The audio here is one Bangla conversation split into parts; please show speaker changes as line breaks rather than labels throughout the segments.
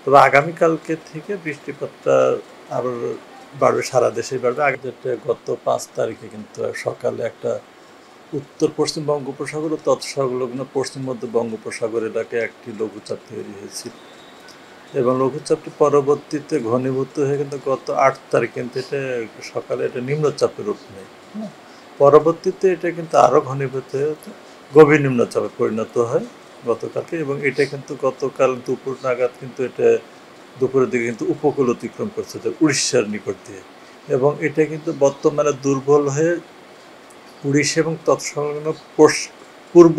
তবে আগামীকালকে থেকে বৃষ্টিপাতটা আরও বাড়বে, সারা দেশেই বাড়বে। আগে যেটা গত 5 তারিখে কিন্তু সকালে একটা উত্তর পশ্চিম বঙ্গোপসাগর ও তৎসংলগ্ন পশ্চিম মধ্য বঙ্গোপসাগর এলাকায় একটি লঘুচাপ তৈরি হয়েছিল এবং লঘুচাপটি পরবর্তীতে ঘনীভূত হয়ে কিন্তু গত 8 তারিখ কিন্তু এটা সকালে এটা নিম্নচাপের রূপ নেয়। পরবর্তীতে এটা কিন্তু আরও ঘনীভূত হয়ে গভীর নিম্নচাপে পরিণত হয় গতকালকে, এবং এটা কিন্তু গতকাল দুপুর নাগাদ কিন্তু এটা দুপুরের দিকে কিন্তু উপকূল অতিক্রম করছে উড়িষ্যার নিকট দিয়ে, এবং এটা কিন্তু বর্তমানে দুর্বল হয়ে উড়িষ্যা এবং তৎসংলগ্ন পূর্ব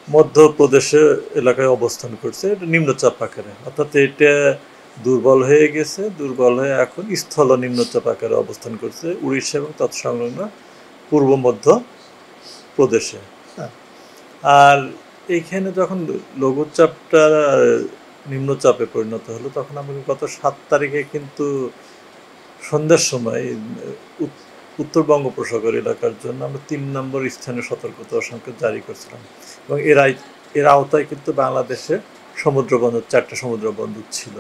মধ্যপ্রদেশে এলাকায় অবস্থান করছে। এটা নিম্নচাপ আকারে, অর্থাৎ এটা দুর্বল হয়ে গেছে, দুর্বল হয়ে এখন স্থল নিম্নচাপ আকারে অবস্থান করছে উড়িষ্যা এবং তৎসংলগ্ন পূর্ব মধ্য প্রদেশে। আর এইখানে যখন লঘুচাপটা নিম্নচাপে পরিণত হলো তখন আমি গত 7 তারিখে কিন্তু সন্ধ্যার সময় উত্তর বঙ্গোপসাগর এলাকার জন্য আমরা 3 নম্বর স্থানীয় সতর্কতা সংকেত জারি করছিলাম, এবং এর আওতায় কিন্তু বাংলাদেশে সমুদ্রবন্দর 4টা সমুদ্রবন্দর ছিল,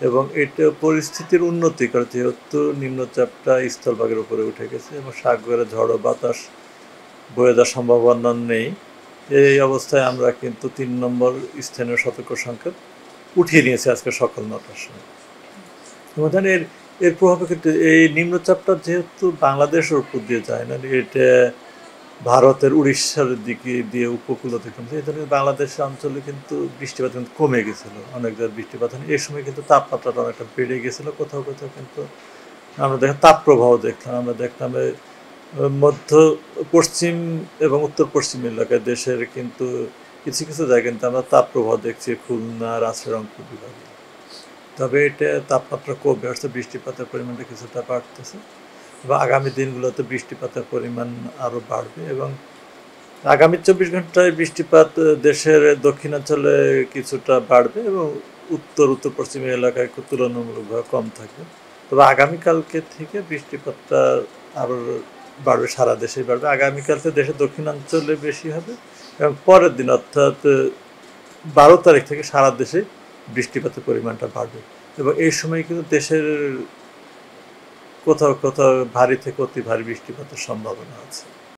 এবং এটা পরিস্থিতির উন্নতি করে যেহেতু নিম্নচাপটা স্থলভাগের উপরে উঠে গেছে এবং সাগরে ঝড়ো বাতাস বয়ে যাওয়ার সম্ভাবনা নেই। এই অবস্থায় আমরা কিন্তু 3 নম্বর স্থানীয় সতর্ক সংকেত উঠিয়ে নিয়েছি আজকে সকাল 9টার সময়। এবং এর প্রভাবে কিন্তু এই নিম্নচাপটা যেহেতু বাংলাদেশের উপর দিয়ে যায় না, এটা ভারতের উড়িষ্যার দিকে দিয়ে উপকূল অতিক্রম, এই জন্য বাংলাদেশের অঞ্চলে কিন্তু বৃষ্টিপাত কিন্তু কমে গেছিলো, অনেক জায়গায় বৃষ্টিপাত হয়নি। এই সময় কিন্তু তাপমাত্রাটা অনেকটা বেড়ে গেছিলো, কোথাও কোথাও কিন্তু আমরা দেখলাম তাপপ্রবাহ দেখলাম, আমরা দেখলাম মধ্য পশ্চিম এবং উত্তর পশ্চিম এলাকায় দেশের কিন্তু কিছু কিছু জায়গায় কিন্তু আমরা তাপপ্রবাহ দেখছি, খুলনা, রাজশাহী, রংপুর বিভাগে। তবে এটা তাপমাত্রা কমে আসছে, বৃষ্টিপাতের পরিমাণটা কিছুটা বাড়তেছে, এবং আগামী দিনগুলোতে বৃষ্টিপাতের পরিমাণ আরও বাড়বে, এবং আগামী 24 ঘন্টায় বৃষ্টিপাত দেশের দক্ষিণাঞ্চলে কিছুটা বাড়বে এবং উত্তর পশ্চিম এলাকায় তুলনামূলকভাবে কম থাকবে। তবে আগামীকালকে থেকে বৃষ্টিপাতটা আরও বাড়বে, সারা দেশেই বাড়বে। আগামীকালকে দেশের দক্ষিণাঞ্চলে বেশি হবে, এবং পরের দিন অর্থাৎ 12 তারিখ থেকে সারা দেশে বৃষ্টিপাতের পরিমাণটা বাড়বে, এবং এই সময় কিন্তু দেশের কোথাও কোথাও ভারী থেকে অতি ভারী বৃষ্টিপাতের সম্ভাবনা আছে।